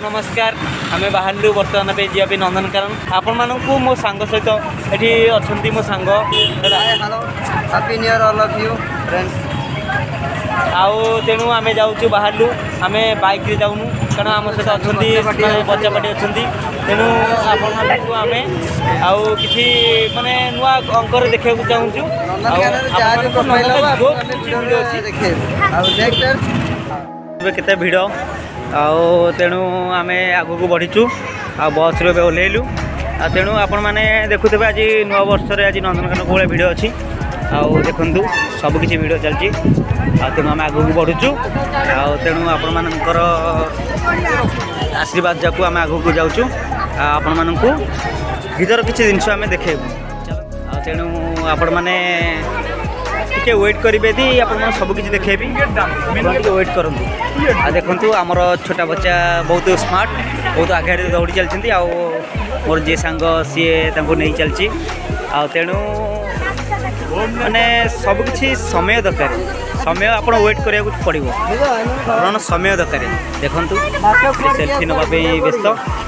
नमस्कार आम बाहर बर्तमान पे जी नंदनकानन आपण मानक मो सांग सहित ये अच्छा मो सांग hello happy new year all of you friends आउ तेणु आम जाऊँ बाहर आम बाइक रे जाऊँ कारण आम सहित अच्छा बच्चा पार्टी अच्छा तेणु आपण आम आउ कि माने नुआ अंकर देखा चाहूँ केते भिड़ तेणु आम आगक बढ़ीचु आ बस रे ओह्लैलु तेणु आपण मैंने देखुवे आज नुआ वर्ष आज नंदनकानन को भिड़ अच्छी आउ देखु सबकि भिड़ चलती तेणु आम आगक बढ़ुचु तेणु आपण मानकर आशीर्वाद जाकू आम आगक जाऊँ आपण मानक भीतर किसी जिनस आम देखेबू तेणु आपण मैंने टिके वेट करेंगे दी आप सबकि देखेबी वेट करूँ आ देखु आमर छोटा बच्चा बहुत स्मार्ट बहुत आगे दौड़ी चलती मोर जी सांग सी नहीं चलती तेणु माने सबकि समय दरकार समय आप वेट करा पड़ो कारण समय दरकार देखु सेल्फी नापी व्यस्त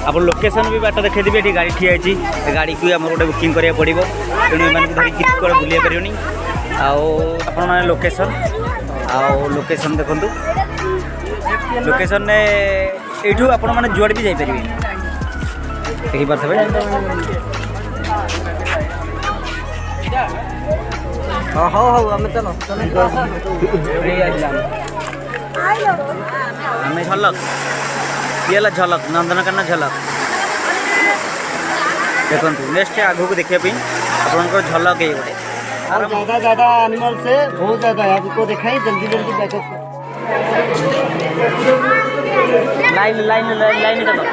आप लोकेशन भी बाट देखी ये गाड़ी ठिया गाड़ी को आम गोटे बुकिंग करा पड़ो तेणु एम धरिक किसी कड़े बुले पारे आपण लोकेशन लोकेशन देखु लोकेशन यू आपण मैंने जुआड़ भी जापर देखिपे हाँ हाँ हाँ आम चलो आम झलक ये झलक नंदनकानन झलक देखु नेक्स्ट आगू को देखापी आप झलक ये गोटे और ज़्यादा एनिमल से बहुत ज़्यादा है आपको दिखाई जल्दी जल्दी बैकअप लाइन लाइन लाइन चलो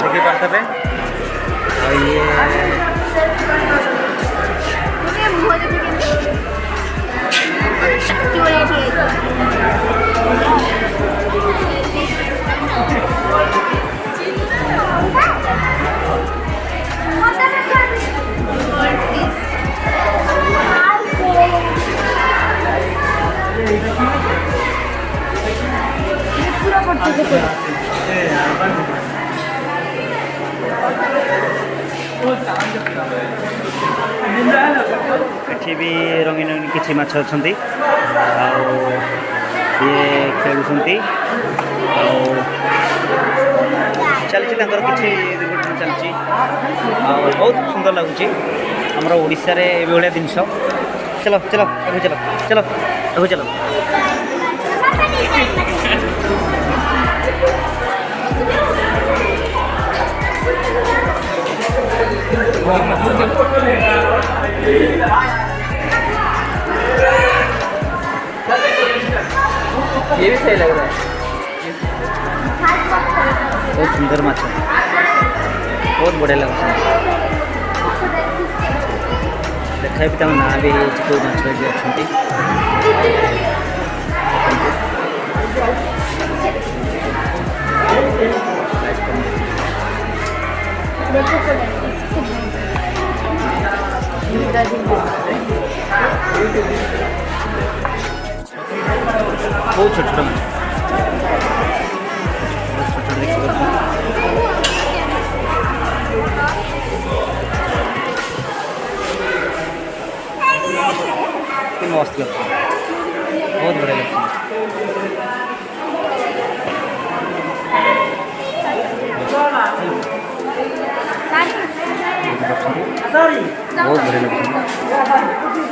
देखिए पार्थ पे ये एठी भी रंगीन रंगीन किसी माछ अच्छा ये खेलुंट चलती किसी दुर्घटना चलती बहुत सुंदर लगुच आमर ओडिशा रे भाया जिनस चलो चलो अगु चलो चलो अगु चलो ये भी सही लग रहा है बहुत सुंदर माछ बहुत बढ़िया लगे देखा भी ना भी कौ माछ भी बहुत छोट छोट मस्त लगता है बहुत बढ़िया लगता है बहुत बढ़िया लगता है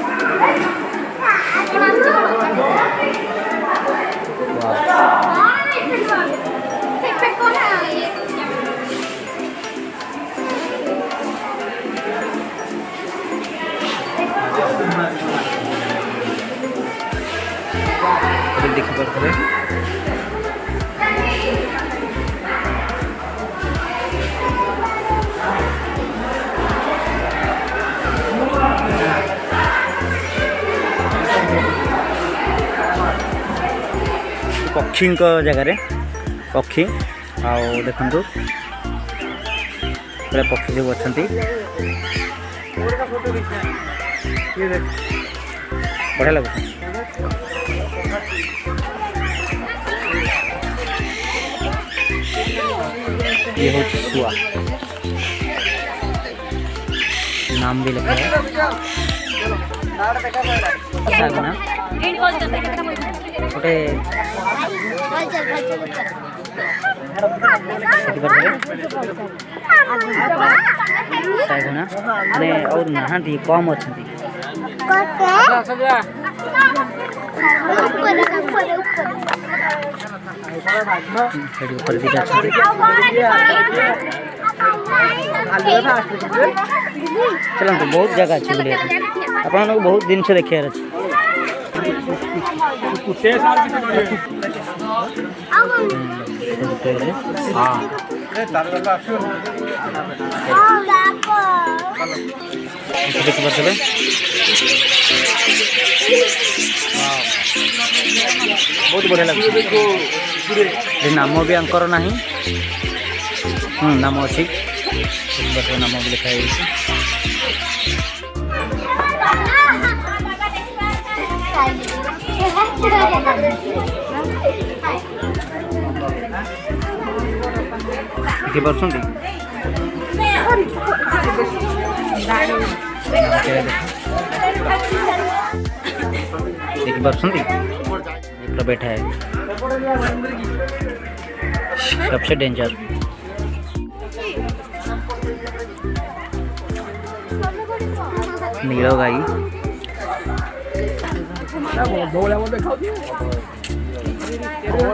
देखिए पक्षी जगार पक्षी देखु पक्षी सब अच्छा बढ़िया लगुच ये हूँ शुआ नाम भी लिखा है सागना गोटे सागना माने और नहांती कम अच्छा सेठी ऊपर दिटा अच्छे चलते बहुत जगह अच्छी बुलिया आप बहुत जिनस देखार अच्छे देखिपे बहुत बढ़िया लगे नाम भी आंकर ना नाम अच्छी नाम भी लिखाई देखिपी देखिपी बैठा है सबसे डेंजर नील गाई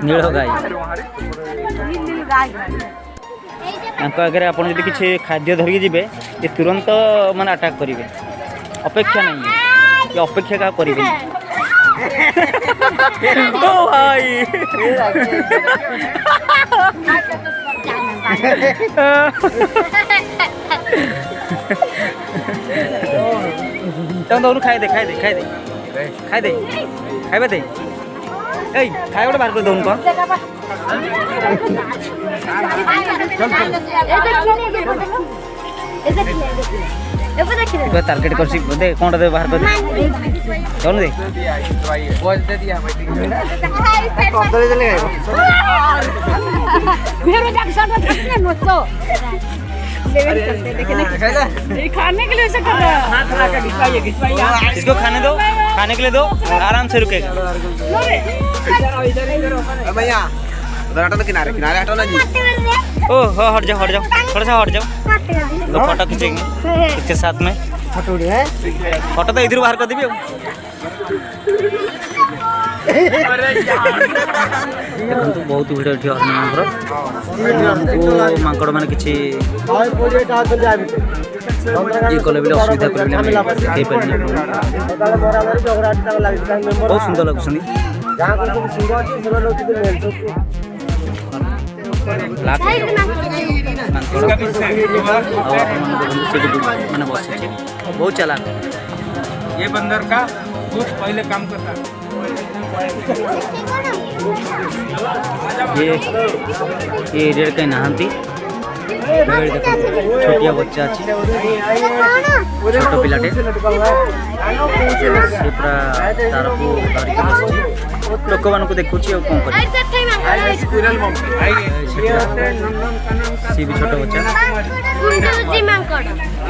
नील गाई आगे आप किसी खाद्य धरिकी जी ये तुरंत माने अटैक करेंगे अपेक्षा नहीं है ये अपेक्षा क्या करेंगे ओ भाई चल दौड़ खाई दे खाई दे खाई दे खाई दे खाइबे दे ए खाई गोटे बाहर कर दौन को टार्गेट कर दे कौन दे बाहर कर दौन दे खाने के लिए ऐसा कर रहा है इसको खाने दो खाने के लिए दो आराम से रुकेगा भैया उधर हटो ना किनारे किनारे हटो ना जी ओ हो हट जाओ थोड़ा सा हट जाओ तो फोटो खींचेंगे इसके साथ में फोटो है फोटो तो इधर बाहर कर देवी देखो बहुत भीड़ ये मांकड़ मैंने किसी ये कले भी असुविधा कर बहुत सुंदर लगुच मैंने बहुत चला ये बंदर का कुछ पहले काम करता ये एरिया कहीं नहांती छोटिया बच्चा अच्छी छोट पिलाटे पूरा तार को लोक मान देखुची कौन कर सी भी छोट बच्चा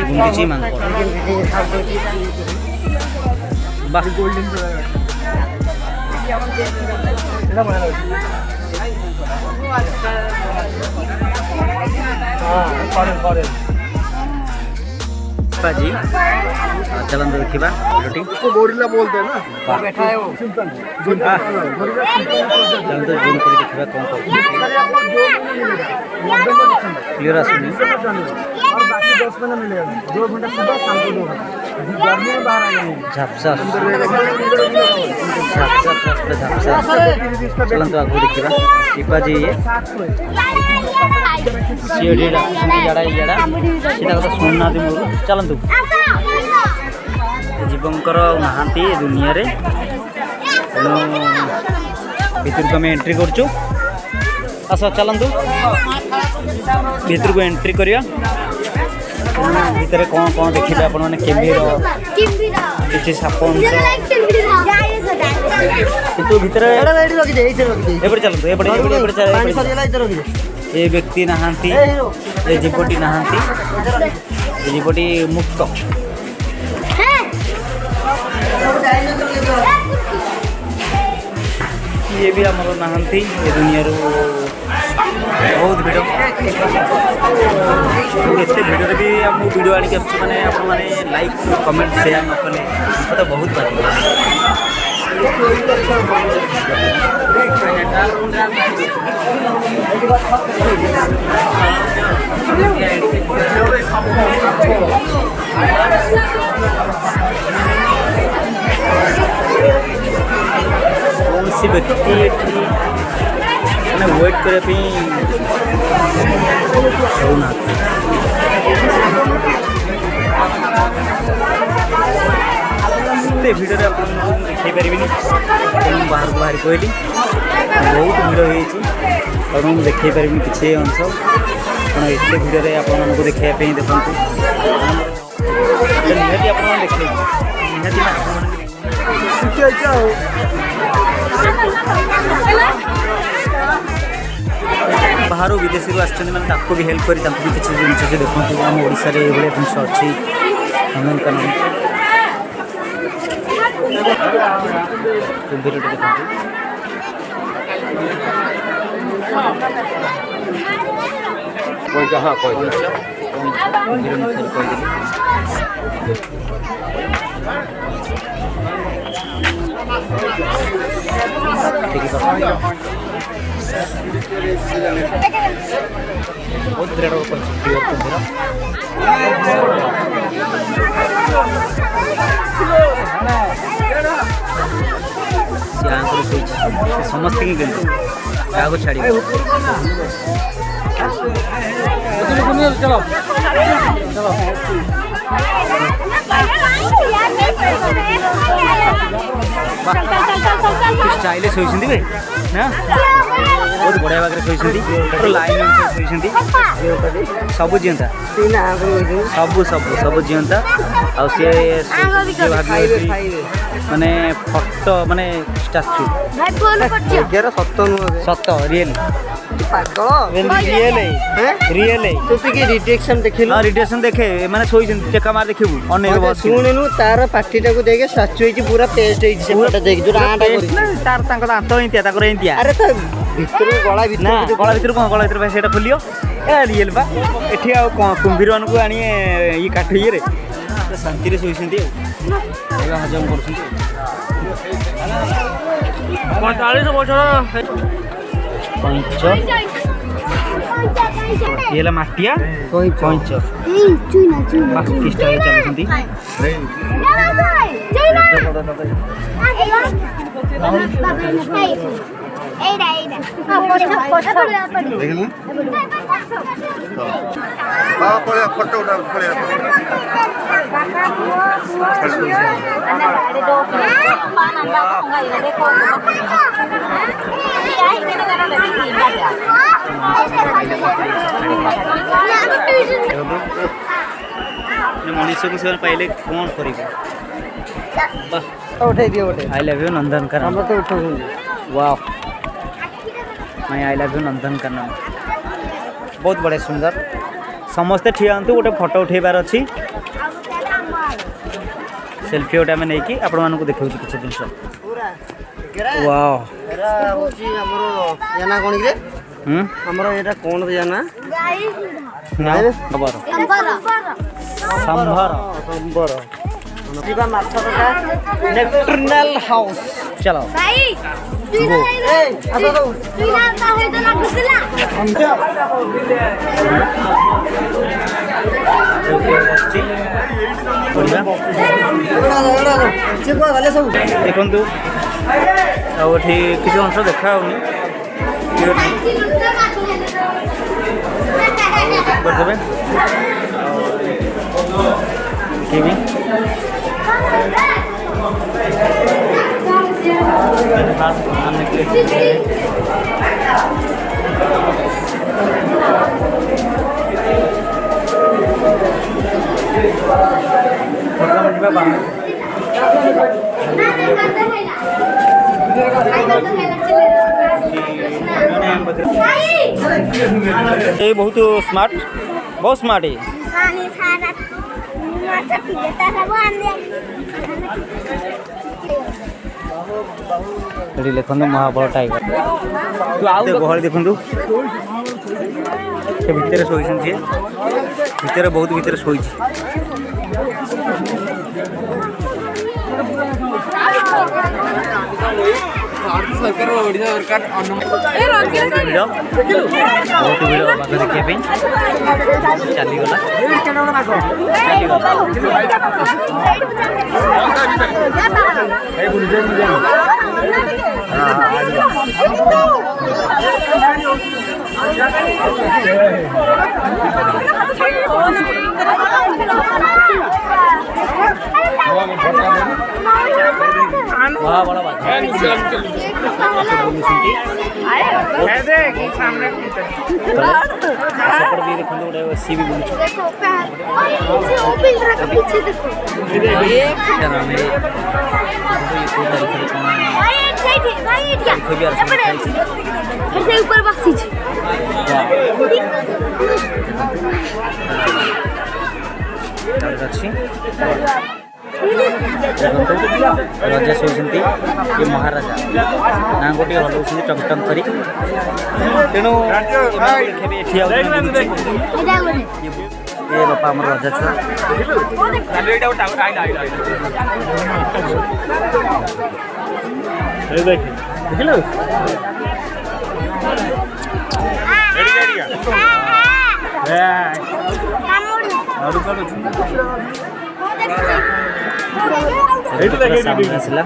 गुंडीची मांकड़ वाह जी चलन देखा रोटी गोरिल्ला बोलते हैं ना बैठा है वो चलन तो जूम कर देखा कौन क्लियर आसुनी और बाकी 10 मिनट मिलेगा 2 घंटा सुबह शाम को 2 घंटा गर्मी में बाहर आ जाएंगे झापसा चलन तो आगे देखा शिपा जी ये सीढ़ी जड़ा जड़ा सीधा कथा शुणुना मोर चलतु जीवंकर नहांती दुनिया रे तेणु भितर को आम एंट्री करचु आस चलतु भितर को एंट्री करिया भितर कौन कौन देखिए आपण मैंने केम्भीर किसी साप किंतु भितर चलतु ए व्यक्ति नहांती ए जीवटी नहांती ए जीवटी मुक्त ये भी आमर नहांती ए दुनिया बहुत भिड़ एते भिड़ भी आम वीडियो आनिक मैंने आपने लाइक कमेंट शेयर न कले तो बहुत बात कौन सी व्यक्ति मैंने वेट करने भिडियो देखी पारि तेणु बाहर को बाहर कहली बहुत भिड़ हो देखी पारि किसी अंश कौन एत भिडियो आपको देखापी देखते निहती आप देखे बाहर विदेशी आसमें भी हेल्प कर किसी जिन से देखते आम ओडिशा रे ये जिन अच्छी नंदनकानन कुंभीर बहुत बिराट समस्त क्या छाड़ी स्टाइलिश होती भाई ना बहुत बढ़िया भाग में लाइन सब जीवंता सब सब सब जीवंता आ माने फटो माने स्टाच्यू सत रियल रियल रिडेक्शन देखिलु रिडेक्शन देखे माने सोई टेका मार देखिबु अनेक बस सुनेनु तार पार्टीटा को देखे स्टाच्यू होई पूरा पेस्ट होई से फोटो देख जो आटा करी तार तांको दांत इंतिया ताकर इंतिया अरे तो भीतर गला भीतर ना गला भीतर कोन गला भीतर भाई सेटा खोलियो ए रियल बा एठी आ कुंभीर मान को आनी ई काठ ये रे शांति रे सोइसंती एगा हजम करसंती 45 बछर पंच ये माटिया पंच बाकी स्टाइल चलती फोटो उठा मनुष्य को से पहले कौन कर उठे दियो उठे आई लव यू नंदनकानन हम तो उठो वाह मैं आई लव यू नंदनकानन बहुत बड़े सुंदर समस्ते ठिया हूँ गोटे फोटो उठेबार अच्छी सेल्फी गोटे आम नहीं आपको देखा किसी जिन वाह याना कौन कि हमरो एटा कौन याना संभर जीवा माथरका नेक्ट्रिनल हाउस चलो भाई गो ए आसो तो तू ना काहे तो लागुसला देखु किसी अंश देखा करदेवे देखी ये बहुत स्मार्ट है सानी सारा माचा पिता सब आने ଏଠି ଲେଖନ୍ତୁ ମହାବଳ ଟାଇଗର ଗହଳି ଦେଖନ୍ତୁ ସେ ଭିତରେ ଶୋଇଛନ୍ତି ଭିତରେ ବହୁତ ଭିତରେ ଶୋଇଛି सरकार ओडिशा सरकार ବହୁତ ଭିଡ଼ ବାଘ ଦେଖିବା ପାଇଁ ଚାଲିଗଲା ମହାବଳ ବାଘ ବୁଲୁଛନ୍ତି सामने ସେପଟେ ବି ଦେଖନ୍ତୁ ଗୋଟେ ସିଏ ବି ବୁଲୁଛି पीछे देखो ଆମେ ऐसे ऊपर बसी ଅଛି ଦେଖନ୍ତୁ ରଜା ଶୋଇଛନ୍ତି ଏ ମହାରାଜା ନାଙ୍କୁ ଟିକେ ହଲଉଛନ୍ତି ଟକ୍ ଟକ୍ କରି ତେଣୁ ଏଠି ଆଉ ଏ ବାପା ଆମର ରଜା ଛୁଆ ଦେଖିଲୁ ଆସିଲା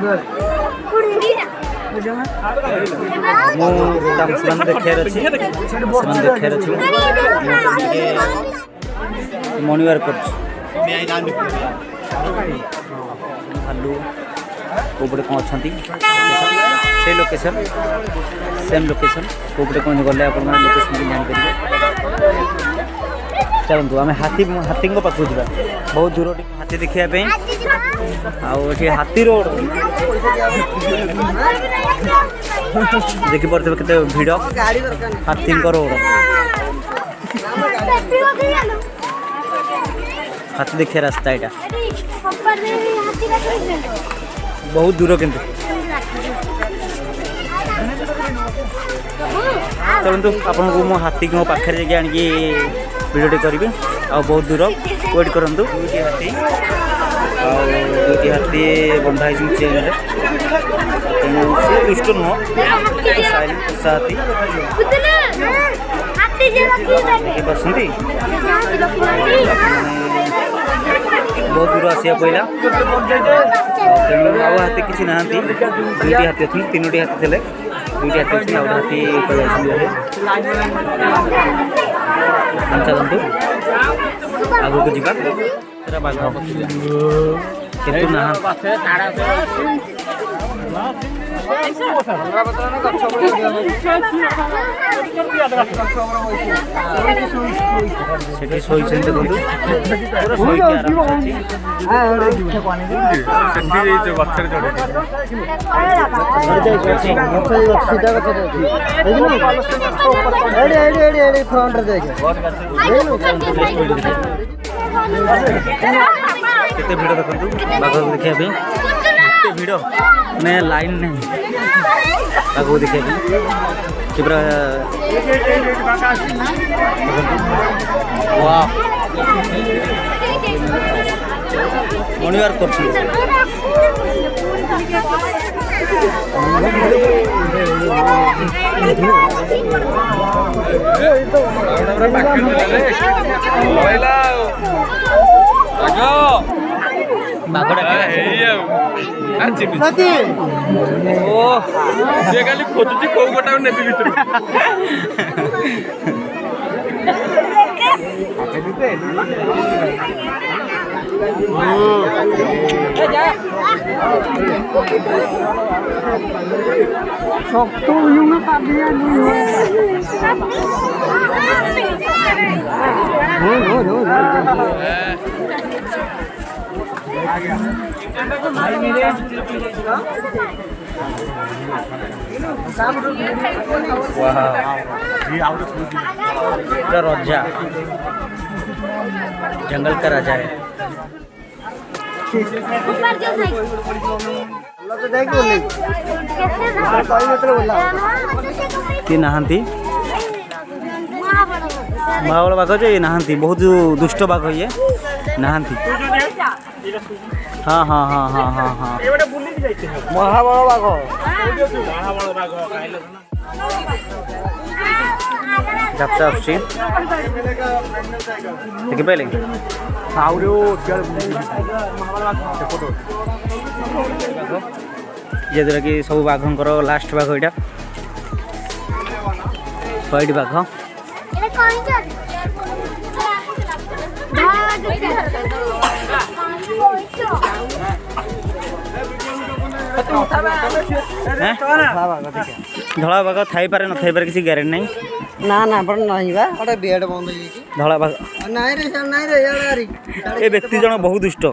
ମୁଁ ସେମାନେ ଦେଖିବାର ଅଛି ମର୍ଣ୍ଣିଂ ୱାର୍କ କରୁଛି ଭାଲୁ କେଉଁପଟେ କ'ଣ ଅଛନ୍ତି ସେଇ ଲୋକେସନ୍ ସେମ୍ ଲୋକେସନ୍ କେଉଁପଟେ କ'ଣ ଗଲେ ଆପଣମାନେ ଲୋକେସନ୍ ବି ଜାଣିପାରିବେ ଚାଲନ୍ତୁ ଆମେ ହାତୀଙ୍କ ପାଖକୁ ଯିବା ବହୁତ ଦୂର ଟିକେ ହାତୀ ଦେଖିବା ପାଇଁ ଆଉ ଏଠି ହାତୀ ରୋଡ଼ ଦେଖିପାରୁଥିବେ କେତେ ଭିଡ଼ ହାତୀଙ୍କ ରୋଡ଼ ହାତୀ ଦେଖିବା ରାସ୍ତା ଏଇଟା ବହୁତ ଦୂର କିନ୍ତୁ ଚାଲନ୍ତୁ ଆପଣଙ୍କୁ ମୁଁ ହାତୀଙ୍କ ପାଖରେ ଯାଇକି ଆଣିକି ଭିଡ଼ିଓଟି କରିବି ଆଉ ବହୁତ ଦୂର ୱେଟ୍ କରନ୍ତୁ ଦୁଇଟି ହାତୀ ବନ୍ଧା ହେଇଛନ୍ତି ଚେନ୍ରେ ତେଣୁ ସେ ଦୁଷ୍ଟ ନୁହଁ ହାତୀ ଦେଖିପାରୁଛନ୍ତି ବହୁତ ଦୂର ଆସିବାକୁ ପଡ଼ିଲା ତେଣୁ ଆଉ ହାତୀ କିଛି ନାହାନ୍ତି ଦୁଇଟି ହାତୀ ଅଛନ୍ତି ତିନୋଟି ହାତୀ ଥିଲେ ଦୁଇଟି ହାତୀ ଅଛନ୍ତି ଆଉ ଗୋଟେ ହାତୀ ପଳାଇଛନ୍ତି ଚାଲନ୍ତୁ ଆଗକୁ ଯିବା ସେଟା ବାଘ କିନ୍ତୁ ନାହାନ୍ତି ସେଠି ଶୋଇଛନ୍ତି ଦେଖନ୍ତୁ ପୁରା ଶୋଇକି କେତେ ଭିଡ଼ ଦେଖନ୍ତୁ ବାଘକୁ ଦେଖିବା ପାଇଁ କେତେ ଭିଡ଼ ମାନେ ଲାଇନ୍ ନାହିଁ ବାଘକୁ ଦେଖିବା ପାଇଁ କି ପୁରା ମର୍ଣ୍ଣିଂ ୱାର୍କ କରୁଛନ୍ତି ସେ ଖାଲି ଖୋଜୁଛି କୋଉ ଗୋଟାକୁ ନେବି ଭିତରୁ पूरा राजा, जंगल का राजा है। ऊपर जो साइड अल्लाह तो देख बोले कैसे ना कोई मतलब बोला ये नहांती महाबल बाघ जो ये नहांती बहुत दुष्ट बाघ ये नहांती। हाँ हाँ हाँ हाँ हाँ हाँ महाबଳ ବାଘ झपसा आसुची देखिपारे जद्वारा कि सब बाघर लास्ट बाघ यहाँ व्हाइट बाघ এটা কোন জাত धला बाघ थाई पारे न थाई पारे किसी ग्यारेंटी नहीं ନା ନା ଆପଣ ନାହିଁ ବା ଗୋଟେ ବେଡ୍ ବନ୍ଦ ହେଇଯାଇଛି ଧଳା ବାଘ ନାହିଁ ରେ ସାର୍ ନାହିଁ ରେ ଇଆଡ଼େ ଆରି ए व्यक्ति जन बहुत दुष्ट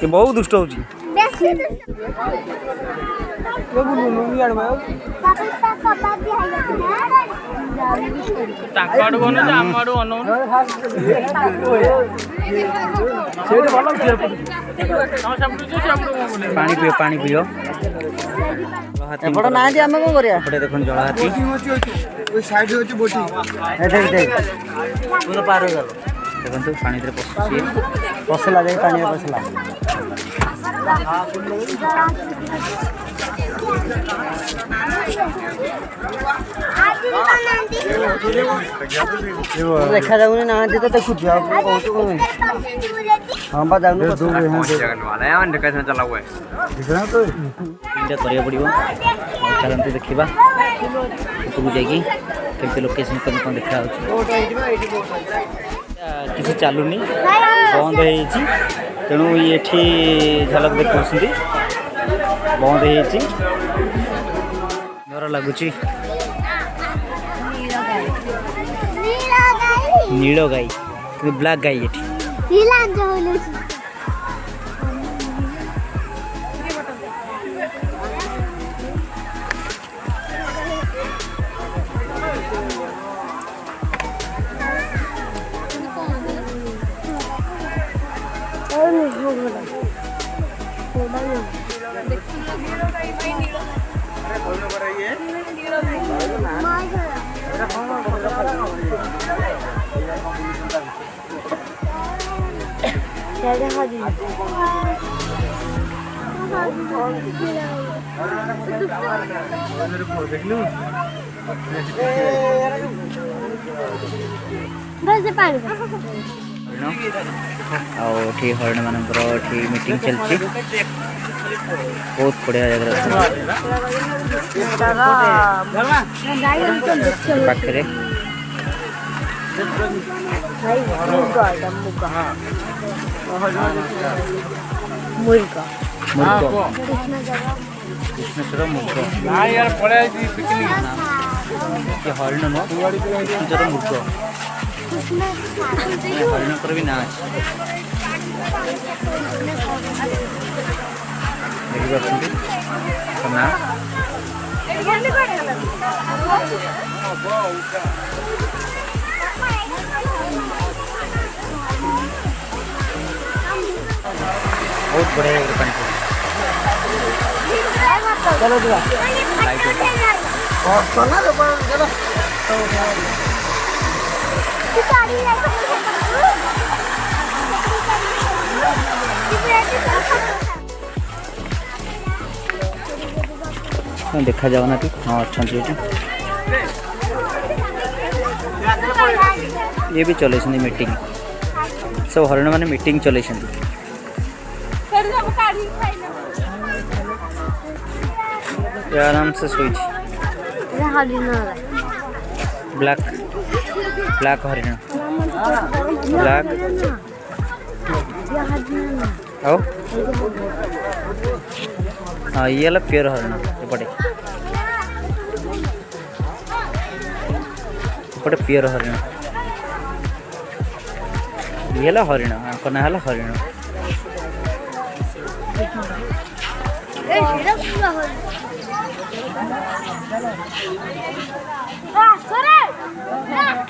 ये बहुत दुष्ट होची বেশি ତାଙ୍କ ଆଡ଼କୁ ଅନଉଛୁ ଆମ ଆଡ଼କୁ ଅନଉନୁ पानी पियो ଏପଟ ନାହାନ୍ତି ଆମେ କ'ଣ କରିବା एपटे देखो जला हाथी ওই সাইডে হচ্ছে বটি ଦେଖ ଦେଖ पूरा पार हो गल देखो पानी रे पसुची ପଶିଲା ଯାଇ ପାଣିରେ ପଶିଲା ଦେଖାଯାଉନି ନାହାନ୍ତି ତ ଦେଖୁଛୁ ଆଉ କ'ଣ କହୁଛୁ କ'ଣ ହଁ ବା ଯାଉନୁ इनटा करिया पड़िबो चलंतु देखिबा उपरକୁ ଯାଇକି କେମିତି लोकेशन कौन देखा किसी चलुनी बंद ହେଇଛି ତେଣୁ ଏଠି ଝଲକ ଦେଖାଉଛନ୍ତି ବନ୍ଦ ହେଇଛି ଡର ଲାଗୁଛି नील गाई ब्लैक गाई ये हरण मानकर मीटिंग चलती बहुत बढ़िया जगह पाखे कृष्णेश्वर मुर्ग हरिण नुह कृष्णेश्वर मुर्ग हरिणकर भी ना देखिए ना बहुत बढ़िया पानी चलो ଯିବା देखा जाओ ना हाँ अच्छा ये भी चले मीटिंग सब हरिण मैंने मीटिंग चले आराम से सोई ब्लैक ब्लैक हरिण ब्लैक आओ हाँ ये प्योर हरिण एपटे एपटे प्योर हरिण ये हरिण आंक ना हरिण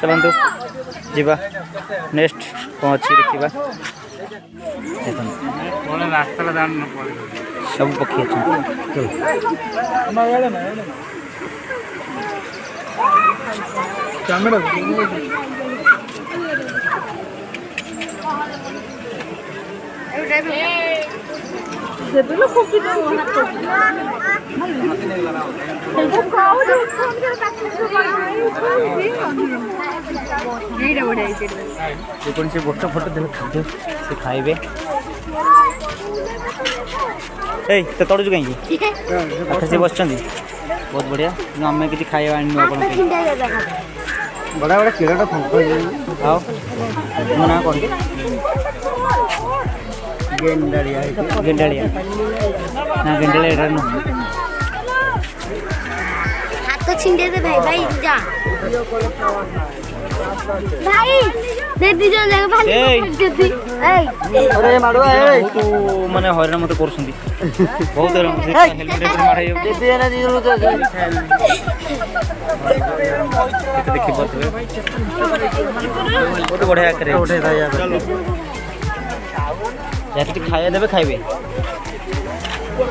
चलतु जीवा नेक्स्ट कौन अच्छी देखा रास्ता सब पक्षी अच्छा कैमरा ଯେକୌଣସି ଗୋଟେ ଫଟୋ ଦେଲେ ଖାଦ୍ୟ ସେ ଖାଇବେ। ଏଇ ତ ତଳୁଛୁ କାହିଁକି ପାଖରେ ସେ ବସିଛନ୍ତି ବହୁତ ବଢ଼ିଆ କିନ୍ତୁ ଆମେ କିଛି ଖାଇବା ଆଣିନୁ ଆପଣ ବଡ଼ା ବଡ଼ା କିଡ଼ାଟା ଫଙ୍କ ଆଉ ମୋ ନାଁ କ'ଣ ଗେଣ୍ଡାଳିଆ ଗେଣ୍ଡାଳିଆ ନା ଗେଣ୍ଡାଳିଆ ଏଇଟା ନୁହଁ हाथ छिंडे दे भाई भाई जा भाई दे दी जो जगह भाई ए अरे माडुआ ए ବହୁତ ମାନେ ହଇରାଣ ମୋତେ କରୁଛନ୍ତି ବହୁତ ହଇରାଣ ହେଲମେଟ୍ ମାଡ଼ ହେଇଯାଉଛି दे ना दी लो तो ଦେଖିପାରୁଥିବେ ବହୁତ ବଢ଼ିଆ ଆକାରରେ उठे था यार ଯାହା କିଛି ଖାଇବା ଦେବେ ଖାଇବେ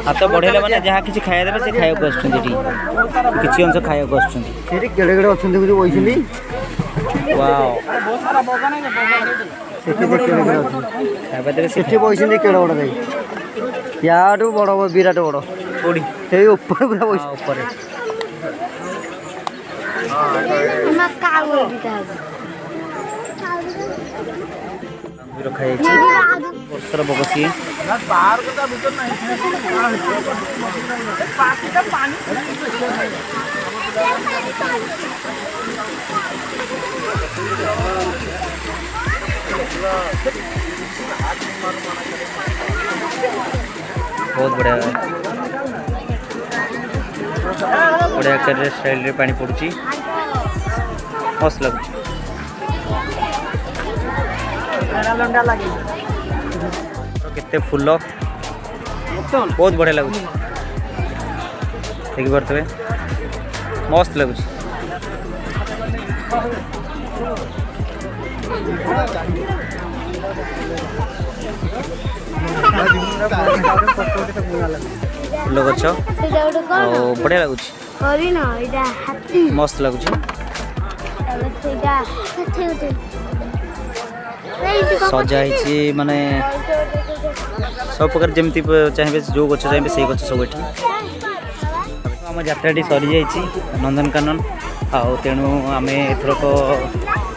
ହାତ ବଢ଼େଇଲେ ମାନେ ଯାହା କିଛି ଖାଇବା ଦେବେ ସେ ଖାଇବାକୁ ଆସୁଛନ୍ତି ଏଠି କିଛି ଅଂଶ ଖାଇବାକୁ ଆସୁଛନ୍ତି ସେଠି କେଡ଼େ କେଡ଼େ ଅଛନ୍ତି କିଛି ବଇଛନ୍ତି ୱାଓ ସେଠି କେଡ଼େ କେଡ଼େ ଅଛନ୍ତି ଖାଇବା ଦେବେ ସେଠି ବଇଛନ୍ତି କେଡ଼େ ବଡ଼ ଭାଇ ୟାଠୁ ବଡ଼ ବିରାଟ ବଡ଼ କୋଉଠି ସେଇ ଉପରେ ପୁରା ବଇଛନ୍ତି ଉପରେ हम काऊ बिता ରଖାଯାଇଛି ବର୍ଷର ବଗସି ବହୁତ ବଢ଼ିଆ ବଢ଼ିଆ ଆକାରରେ ଷ୍ଟାଇଲ୍ରେ ପାଣି ପଡ଼ୁଛି ମସ୍ତ ଲାଗୁଛି କେତେ ଫୁଲ ବହୁତ ବଢ଼ିଆ ଲାଗୁଛି ଦେଖିପାରୁଥିବେ ମସ୍ତ ଲାଗୁଛି ଫୁଲ ଗଛ ଆଉ ବଢ଼ିଆ ଲାଗୁଛି हरिण एटा हाथी ମସ୍ତ ଲାଗୁଛି एटा हाथी उठे ସଜା ହେଇଛି ମାନେ ସବୁ ପ୍ରକାର ଯେମିତି ଚାହିଁବେ ଯେଉଁ ଗଛ ଚାହିଁବେ ସେଇ ଗଛ ସବୁ ଏଠି ଆମ ଯାତ୍ରାଟି ସରିଯାଇଛି ନନ୍ଦନକାନନ ଆଉ ତେଣୁ ଆମେ ଏଥରକ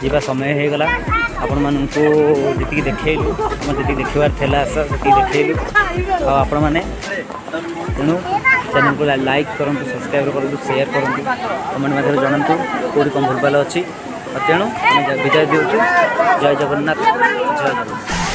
ଯିବା ସମୟ ହେଇଗଲା ଆପଣମାନଙ୍କୁ ଯେତିକି ଦେଖେଇଲୁ ଆମର ଯେତିକି ଦେଖିବାର ଥିଲା ଆଶା ସେତିକି ଦେଖେଇଲୁ ଆଉ ଆପଣମାନେ ତେଣୁ ଚ୍ୟାନେଲକୁ ଲାଇକ୍ କରନ୍ତୁ ସବସ୍କ୍ରାଇବ୍ କରନ୍ତୁ ସେୟାର କରନ୍ତୁ କମେଣ୍ଟ ମାଧ୍ୟମରେ ଜଣାନ୍ତୁ କେଉଁଠି କ'ଣ ଭୁଲଭାଲ ଅଛି ଆଉ ତେଣୁ ଆମେ ବିଦାୟ ଦେଉଛୁ ଜୟ ଜଗନ୍ନାଥ ଜୟ ଜଗନ୍ନାଥ।